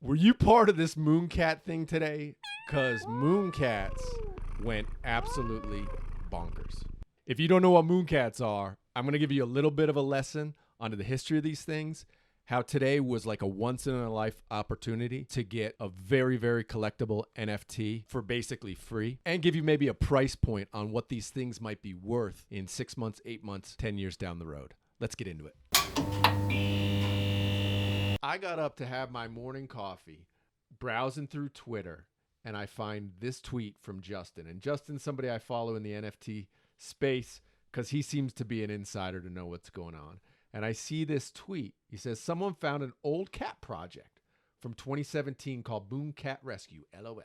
Were you part of this MoonCat thing today? Because MoonCats went absolutely bonkers. If you don't know what MoonCats are, I'm going to give you a little bit of a lesson onto the history of these things. How today was like a once-in-a-life opportunity to get a very, very collectible NFT for basically free and give you maybe a price point on what these things might be worth in 6 months, 8 months, 10 years down the road. Let's get into it. I got up to have my morning coffee, browsing through Twitter, and I find this tweet from Justin. And Justin's somebody I follow in the NFT space because he seems to be an insider to know what's going on. And I see this tweet. He says, someone found an old cat project from 2017 called MoonCatRescue, LOL.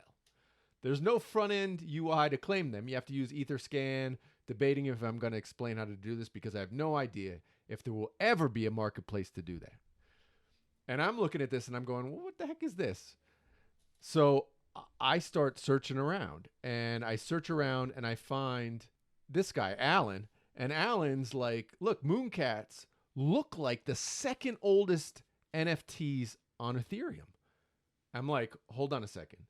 There's no front-end UI to claim them. You have to use Etherscan, debating if I'm going to explain how to do this because I have no idea if there will ever be a marketplace to do that. And I'm looking at this and I'm going, well, what the heck is this? So I start searching around and I search around and I find this guy, Alan. And Alan's like, look, MoonCats look like the second oldest NFTs on Ethereum. I'm like, hold on a second.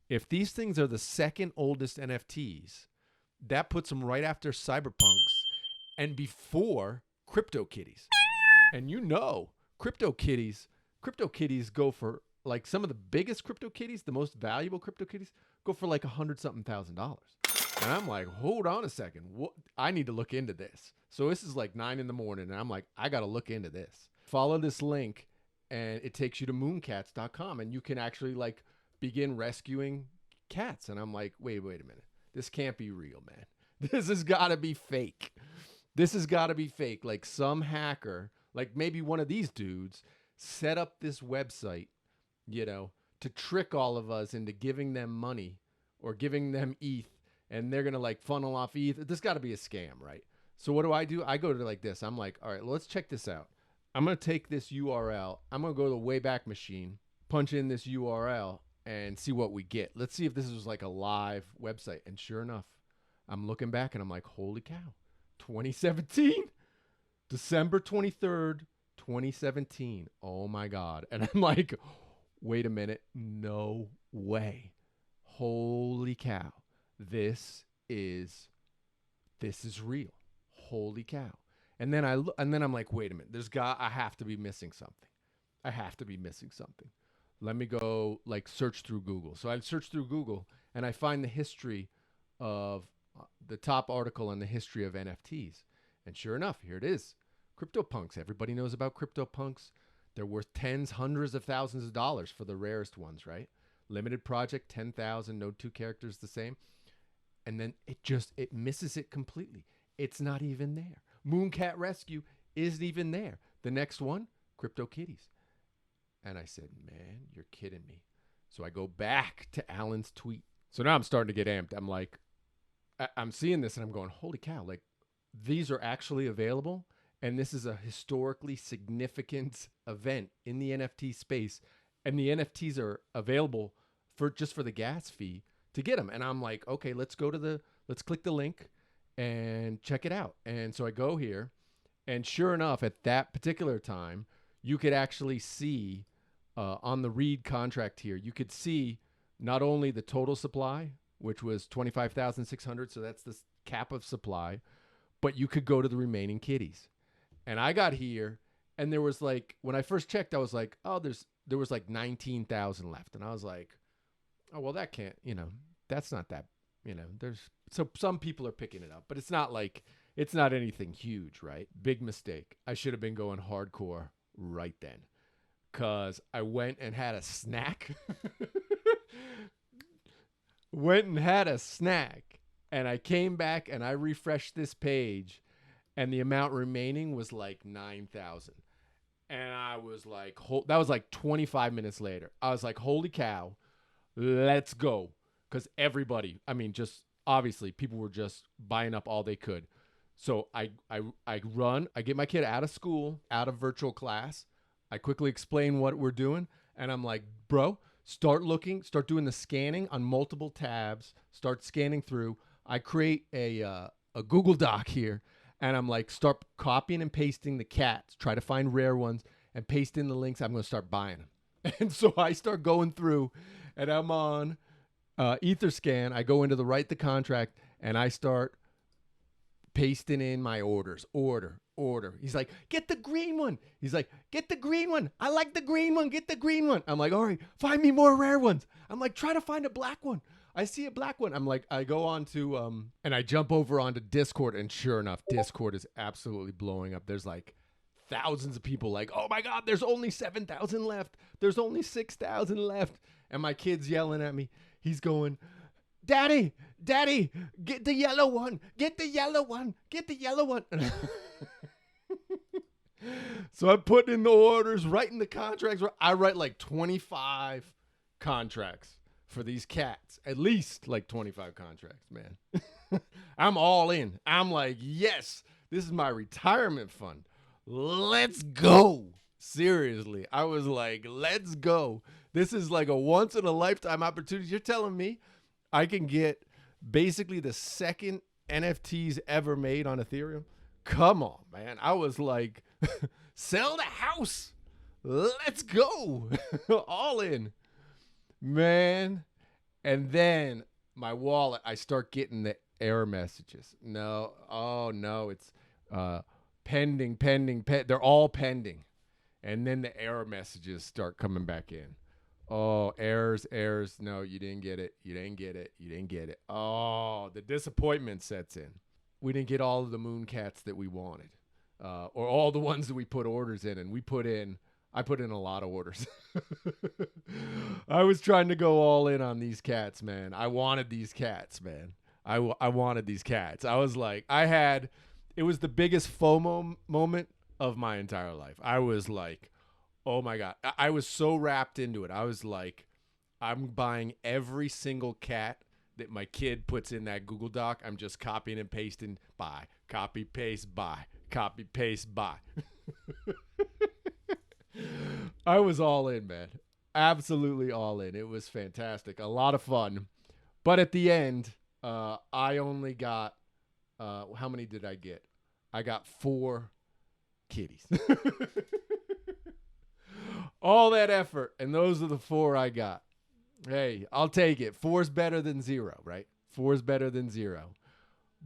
If these things are the second oldest NFTs, that puts them right after Cyberpunks and before CryptoKitties. And you know, CryptoKitties go for like some of the biggest CryptoKitties, the most valuable CryptoKitties go for like $100,000. And I'm like, hold on a second. What? I need to look into this. So this is like 9 a.m. and I'm like, I got to look into this. Follow this link and it takes you to mooncats.com and you can actually like begin rescuing cats. And I'm like, wait a minute. This can't be real, man. This has got to be fake. This has got to be fake. Like some hacker, like maybe one of these dudes set up this website, you know, to trick all of us into giving them money or giving them ETH, and they're going to like funnel off ETH. This got to be a scam, right? So what do? I go to like this. I'm like, all right, let's check this out. I'm going to take this URL. I'm going to go to the Wayback Machine, punch in this URL, and see what we get. Let's see if this is like a live website. And sure enough, I'm looking back and I'm like, holy cow, 2017, December 23rd, 2017. Oh my God. And I'm like, wait a minute. No way. Holy cow. This is real. Holy cow. And then I'm like, wait a minute. I have to be missing something. Let me go like search through Google. So I search through Google and I find the history of the top article on the history of NFTs. And sure enough, here it is. CryptoPunks. Everybody knows about CryptoPunks. They're worth tens, hundreds of thousands of dollars for the rarest ones, right? Limited project, 10,000, no two characters the same. And then it misses it completely. It's not even there. MoonCatRescue isn't even there. The next one, CryptoKitties. And I said, man, you're kidding me. So I go back to Alan's tweet. So now I'm starting to get amped. I'm like, I'm seeing this and I'm going, holy cow, like these are actually available. And this is a historically significant event in the NFT space. And the NFTs are available just for the gas fee to get them. And I'm like, okay, let's click the link and check it out. And so I go here and sure enough, at that particular time, you could actually see on the read contract here, you could see not only the total supply, which was 25,600. So that's the cap of supply, but you could go to the remaining kitties. And I got here and there was like, when I first checked, I was like, oh, there was like 19,000 left. And I was like, oh, well, that can't, that's not that, so some people are picking it up, but it's not anything huge, right? Big mistake. I should have been going hardcore right then because I went and had a snack. And I came back and I refreshed this page and the amount remaining was like 9,000. And I was like, that was like 25 minutes later. I was like, holy cow, let's go. Because everybody, just obviously people were just buying up all they could. So I get my kid out of school, out of virtual class. I quickly explain what we're doing. And I'm like, bro, start doing the scanning on multiple tabs, start scanning through. I create a Google Doc here. And I'm like, start copying and pasting the cats, try to find rare ones and paste in the links. I'm going to start buying them. And so I start going through, and I'm on Etherscan. I go into the write the contract, and I start pasting in my orders. Order. He's like, get the green one. He's like, get the green one. I like the green one. Get the green one. I'm like, all right, find me more rare ones. I'm like, try to find a black one. I see a black one. I'm like, I go on to, and I jump over onto Discord, and sure enough, Discord is absolutely blowing up. There's like thousands of people like, oh my God, there's only 7,000 left. There's only 6,000 left. And my kid's yelling at me. He's going, Daddy, get the yellow one. Get the yellow one. Get the yellow one. So I'm putting in the orders, writing the contracts. I write like 25 contracts for these cats. At least like 25 contracts, man. I'm all in. I'm like, yes, this is my retirement fund. Let's go. Seriously. I was like, let's go. This is like a once in a lifetime opportunity. You're telling me I can get basically the second NFTs ever made on Ethereum? Come on, man. I was like, sell the house. Let's go. All in. Man. And then my wallet, I start getting the error messages. No. Oh, no. It's pending. They're all pending. And then the error messages start coming back in. Oh, errors. No, you didn't get it. Oh, the disappointment sets in. We didn't get all of the MoonCats that we wanted, or all the ones that we put orders in. And I put in a lot of orders. I was trying to go all in on these cats, man. I wanted these cats, man. I wanted these cats. I was like, it was the biggest FOMO moment of my entire life. I was like, oh my God. I was so wrapped into it. I was like, I'm buying every single cat that my kid puts in that Google Doc. I'm just copying and pasting, buy, copy, paste, buy, copy, paste, buy. I was all in, man. Absolutely all in. It was fantastic. A lot of fun. But at the end, I only got, how many did I get? I got 4 kitties. All that effort, and those are the 4 I got. Hey, I'll take it. 4's better than 0, right? 4's better than 0.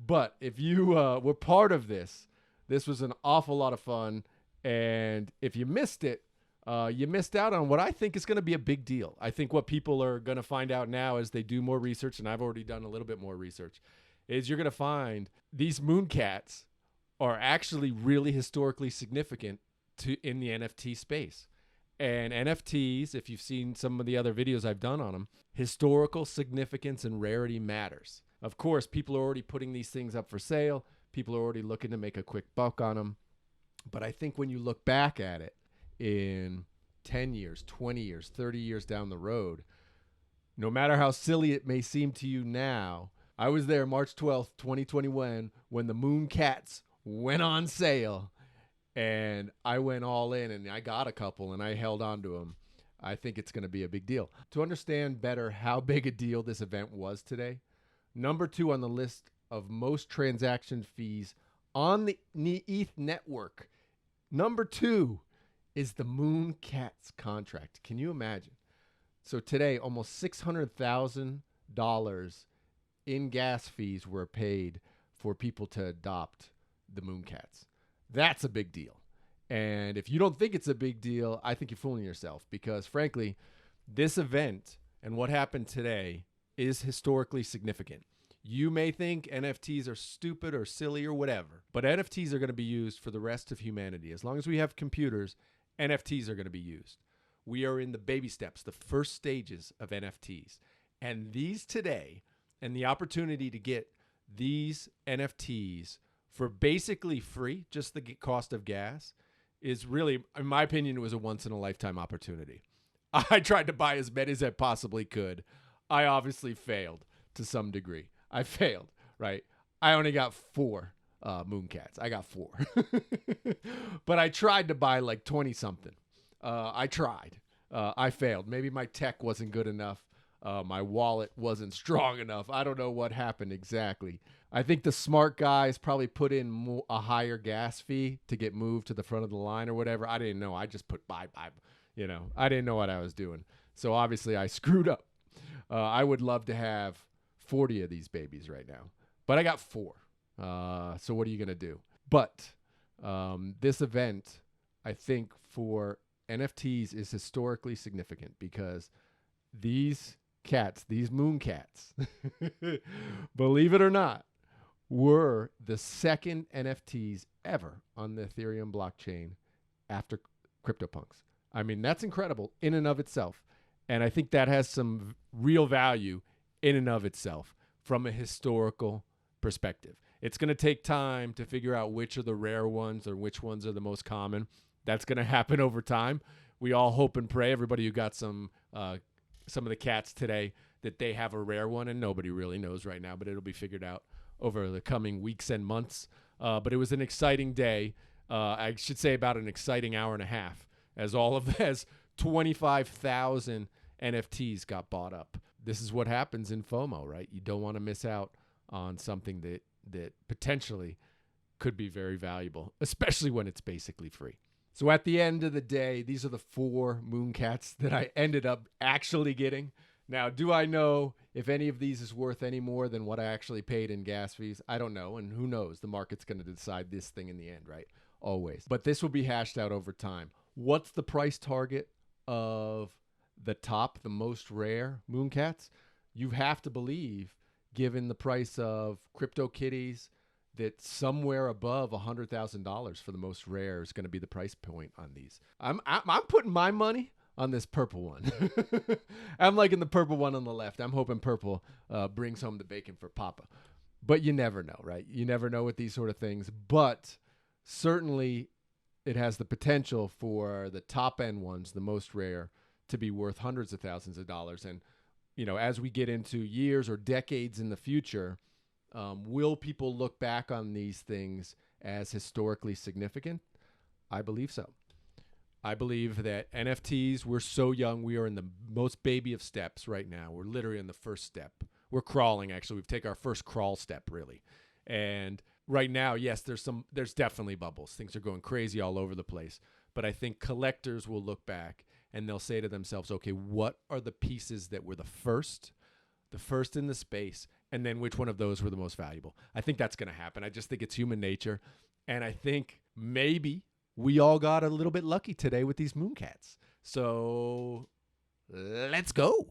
But if you were part of this was an awful lot of fun. And if you missed it, you missed out on what I think is going to be a big deal. I think what people are going to find out now as they do more research, and I've already done a little bit more research, is you're going to find these MoonCats are actually really historically significant in the NFT space. And NFTs, if you've seen some of the other videos I've done on them, historical significance and rarity matters. Of course, people are already putting these things up for sale. People are already looking to make a quick buck on them. But I think when you look back at it in 10 years, 20 years, 30 years down the road, no matter how silly it may seem to you now, I was there March 12th, 2021, when the MoonCats went on sale. And I went all in, and I got a couple, and I held on to them. I think it's going to be a big deal. To understand better how big a deal this event was today, number 2 on the list of most transaction fees on the ETH network, number 2 is the MoonCats contract. Can you imagine? So today, almost $600,000 in gas fees were paid for people to adopt the MoonCats. That's a big deal. And if you don't think it's a big deal, I think you're fooling yourself, because frankly, this event and what happened today is historically significant. You may think NFTs are stupid or silly or whatever, but NFTs are going to be used for the rest of humanity. As long as we have computers, NFTs are going to be used. We are in the baby steps, the first stages of NFTs. And these today, and the opportunity to get these NFTs for basically free, just the cost of gas, is really, in my opinion, it was a once-in-a-lifetime opportunity. I tried to buy as many as I possibly could. I obviously failed to some degree. I failed, right? I only got 4 MoonCats. I got 4. But I tried to buy like 20-something. I tried. I failed. Maybe my tech wasn't good enough. My wallet wasn't strong enough. I don't know what happened exactly. I think the smart guys probably put in a higher gas fee to get moved to the front of the line or whatever. I didn't know. I just put buy. I didn't know what I was doing. So obviously I screwed up. I would love to have 40 of these babies right now, but I got 4. So what are you going to do? But this event, I think for NFTs is historically significant because these cats, these MoonCats, believe it or not, were the second NFTs ever on the Ethereum blockchain after CryptoPunks. I mean, that's incredible in and of itself. And I think that has some real value in and of itself from a historical perspective. It's going to take time to figure out which are the rare ones or which ones are the most common. That's going to happen over time. We all hope and pray, everybody who got some of the cats today, that they have a rare one, and nobody really knows right now, but it'll be figured out over the coming weeks and months. But it was an exciting day. I should say about an exciting hour and a half as 25,000 NFTs got bought up. This is what happens in FOMO, right? You don't want to miss out on something that potentially could be very valuable, especially when it's basically free. So at the end of the day, these are the 4 MoonCats that I ended up actually getting. Now, do I know if any of these is worth any more than what I actually paid in gas fees? I don't know, and who knows? The market's going to decide this thing in the end, right? Always. But this will be hashed out over time. What's the price target of the most rare MoonCats? You have to believe, given the price of CryptoKitties, that somewhere above $100,000 for the most rare is going to be the price point on these. I'm putting my money on this purple one. I'm liking the purple one on the left. I'm hoping purple brings home the bacon for Papa. But you never know, right? You never know with these sort of things. But certainly it has the potential for the top end ones, the most rare, to be worth hundreds of thousands of dollars. And, as we get into years or decades in the future, will people look back on these things as historically significant? I believe so. I believe that NFTs, we're so young. We are in the most baby of steps right now. We're literally in the first step. We're crawling, actually. We've taken our first crawl step, really. And right now, yes, there's definitely bubbles. Things are going crazy all over the place. But I think collectors will look back and they'll say to themselves, okay, what are the pieces that were the first in the space, and then which one of those were the most valuable? I think that's going to happen. I just think it's human nature. And I think maybe we all got a little bit lucky today with these MoonCats. So let's go.